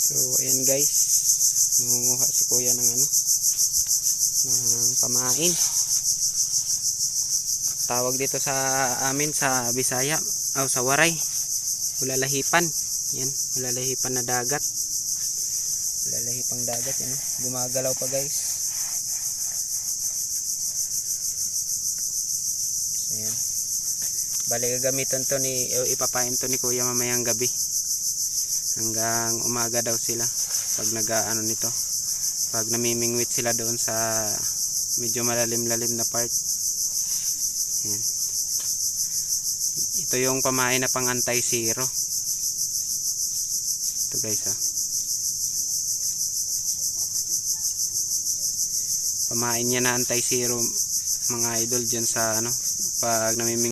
So ayan guys, nangunguha si kuya ng ng pamain. Tawag dito sa amin sa Bisaya o sa Waray, ulalahipan. Yan, ulalahipan na dagat. Ulalahipang dagat yan, gumagalaw pa guys. So yan, bali gagamitan to ipapain to ni kuya mamayang gabi. Hanggang umaga daw sila pag nag-aano nito, pag namimingwit sila doon sa medyo malalim-lalim na part. Yan. Ito yung pamain na pang anti-zero. Ito guys pamain niya na anti-zero mga idol dyan sa pag namimingwit